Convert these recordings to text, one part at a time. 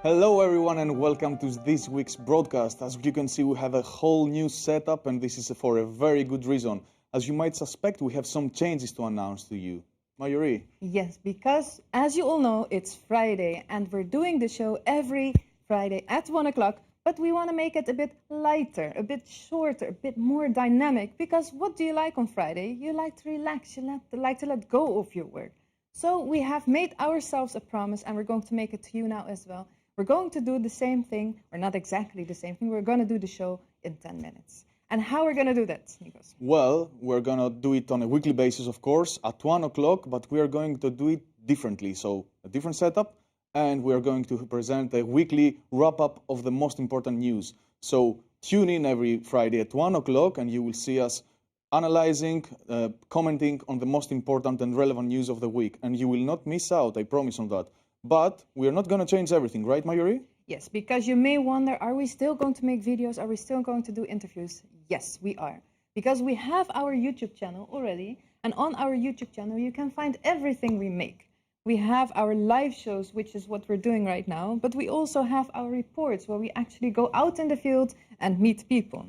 Hello everyone and welcome to this week's broadcast. As you can see, we have a whole new setup and this is for a very good reason. As you might suspect, we have some changes to announce to you. Majorie? Yes, because as you all know, it's Friday and we're doing the show every Friday at 1 o'clock, but we want to make it a bit lighter, a bit shorter, a bit more dynamic, because what do you like on Friday? You like to relax, you like to let go of your work. So we have made ourselves a promise and we're going to make it to you now as well. We're going to do the same thing, or not exactly the same thing, we're going to do the show in 10 minutes. And how we're going to do that, Nikos? Well, we're going to do it on a weekly basis, of course, at 1 o'clock, but we are going to do it differently. So, a different setup, and we are going to present a weekly wrap-up of the most important news. So, tune in every Friday at 1 o'clock, and you will see us analyzing, commenting on the most important and relevant news of the week. And you will not miss out, I promise on that. But we are not going to change everything, right, Majorie? Yes, because you may wonder, are we still going to make videos? Are we still going to do interviews? Yes, we are. Because we have our YouTube channel already, and on our YouTube channel you can find everything we make. We have our live shows, which is what we're doing right now, but we also have our reports where we actually go out in the field and meet people.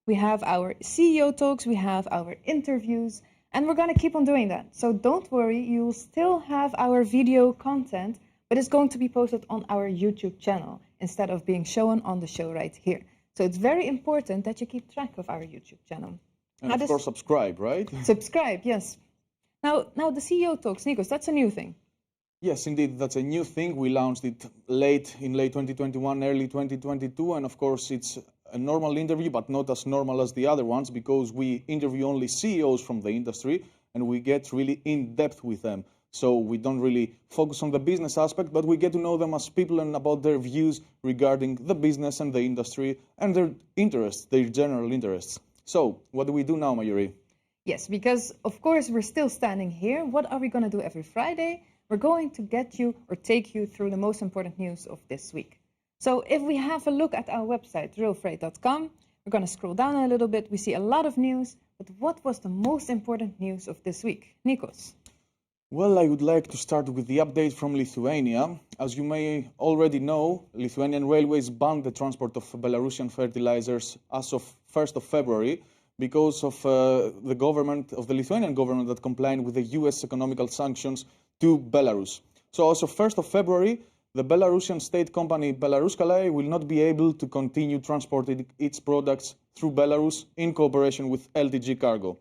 We have our CEO talks, we have our interviews, and we're going to keep on doing that. So don't worry, you'll still have our video content, but it's going to be posted on our YouTube channel instead of being shown on the show right here. So it's very important that you keep track of our YouTube channel. And of course, subscribe, right? Subscribe, yes. Now the CEO Talks, Nikos, that's a new thing. Yes, indeed, that's a new thing. We launched it late 2021, early 2022, and of course it's a normal interview, but not as normal as the other ones, because we interview only CEOs from the industry, and we get really in-depth with them. So we don't really focus on the business aspect, but we get to know them as people and about their views regarding the business and the industry and their interests, their general interests. So what do we do now, Majorie? Yes, because of course we're still standing here. What are we going to do every Friday? We're going to get you or take you through the most important news of this week. So if we have a look at our website, RailFreight.com, we're going to scroll down a little bit. We see a lot of news, but what was the most important news of this week? Nikos? Well, I would like to start with the update from Lithuania. As you may already know, Lithuanian Railways banned the transport of Belarusian fertilizers as of 1st of February because of the Lithuanian government that complied with the US economical sanctions to Belarus. So as of 1st of February, the Belarusian state company Belaruskali will not be able to continue transporting its products through Belarus in cooperation with LTG Cargo.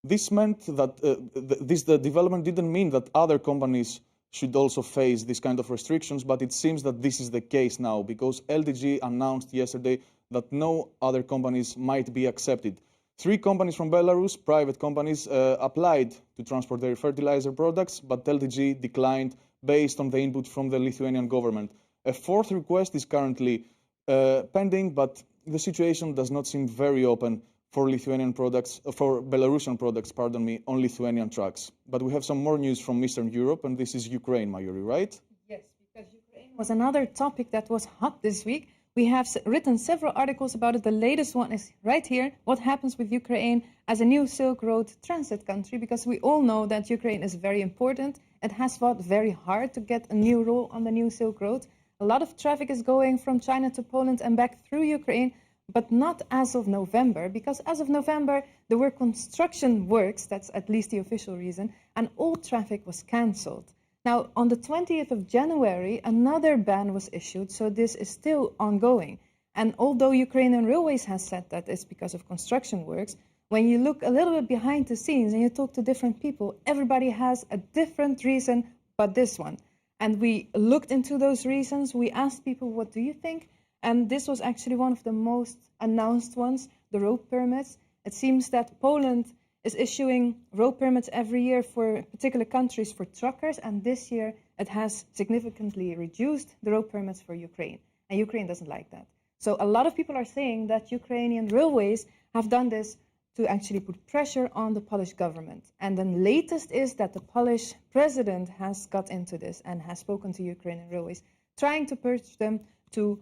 This meant that the development didn't mean that other companies should also face this kind of restrictions, but it seems that this is the case now because LTG announced yesterday that no other companies might be accepted. 3 companies from Belarus, private companies, applied to transport their fertilizer products, but LTG declined based on the input from the Lithuanian government. A 4th request is currently pending, but the situation does not seem very open for Belarusian products, on Lithuanian tracks. But we have some more news from Eastern Europe, and this is Ukraine, Majorie, right? Yes, because Ukraine was another topic that was hot this week. We have written several articles about it. The latest one is right here. What happens with Ukraine as a new Silk Road transit country? Because we all know that Ukraine is very important. It has fought very hard to get a new role on the new Silk Road. A lot of traffic is going from China to Poland and back through Ukraine, but not as of November, because as of November, there were construction works, that's at least the official reason, and all traffic was cancelled. Now, on the 20th of January, another ban was issued, so this is still ongoing. And although Ukrainian Railways has said that it's because of construction works, when you look a little bit behind the scenes and you talk to different people, everybody has a different reason but this one. And we looked into those reasons, we asked people, what do you think? And this was actually one of the most announced ones, the road permits. It seems that Poland is issuing road permits every year for particular countries for truckers, and this year it has significantly reduced the road permits for Ukraine, and Ukraine doesn't like that. So a lot of people are saying that Ukrainian railways have done this to actually put pressure on the Polish government. And the latest is that the Polish president has got into this and has spoken to Ukrainian railways, trying to urge them to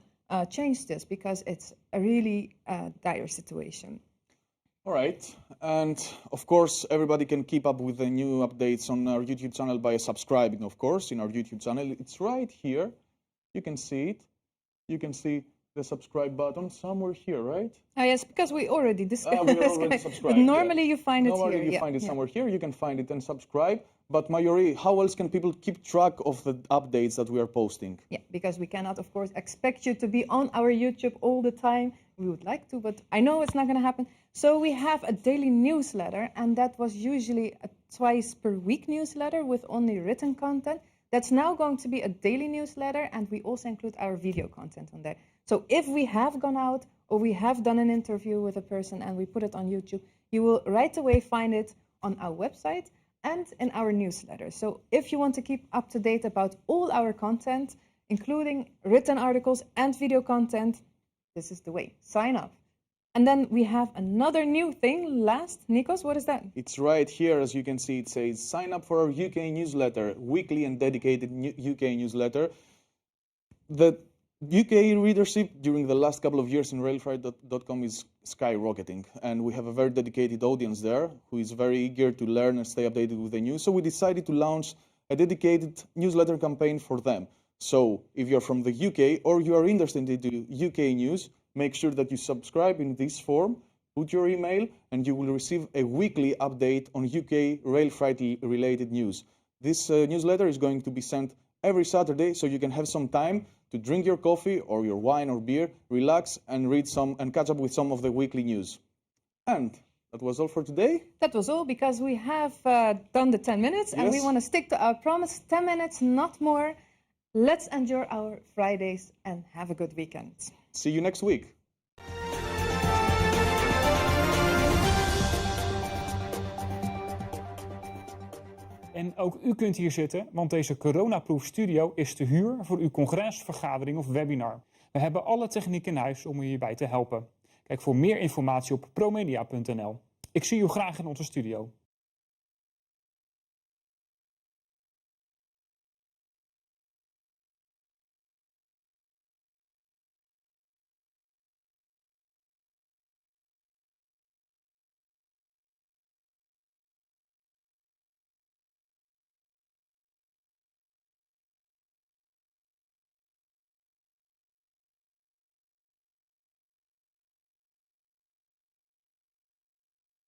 change this because it's a really dire situation. All right, and of course everybody can keep up with the new updates on our YouTube channel by subscribing, of course, in our YouTube channel. It's right here. You can see it. You can see the subscribe button somewhere here, right? Oh, yes, because we already discussed We're already but subscribed. normally you find it Normally here. you find it somewhere here. You can find it and subscribe. But Majorie, how else can people keep track of the updates that we are posting? Yeah, because we cannot, of course, expect you to be on our YouTube all the time. We would like to, but I know it's not going to happen. So we have a daily newsletter, and that was usually a twice per week newsletter with only written content. That's now going to be a daily newsletter, and we also include our video content on there. So if we have gone out or we have done an interview with a person and we put it on YouTube, you will right away find it on our website and in our newsletter. So if you want to keep up to date about all our content, including written articles and video content, this is the way. Sign up. And then we have another new thing last. Nikos, what is that? It's right here, as you can see, it says sign up for our UK newsletter, weekly and dedicated UK newsletter. The UK readership during the last couple of years in RailFreight.com is skyrocketing, and we have a very dedicated audience there who is very eager to learn and stay updated with the news. So we decided to launch a dedicated newsletter campaign for them. So if you're from the UK or you are interested in UK news, make sure that you subscribe in this form, put your email, and you will receive a weekly update on UK rail freight related news. This newsletter is going to be sent every Saturday, so you can have some time to drink your coffee or your wine or beer, relax and read some and catch up with some of the weekly news. And that was all for today. That was all because we have done the 10 minutes and we want to stick to our promise, 10 minutes, not more. Let's enjoy our Fridays and have a good weekend. See you next week. En ook u kunt hier zitten, want deze coronaproof studio is te huur voor uw congres, vergadering of webinar. We hebben alle techniek in huis om u hierbij te helpen. Kijk voor meer informatie op promedia.nl. Ik zie u graag in onze studio.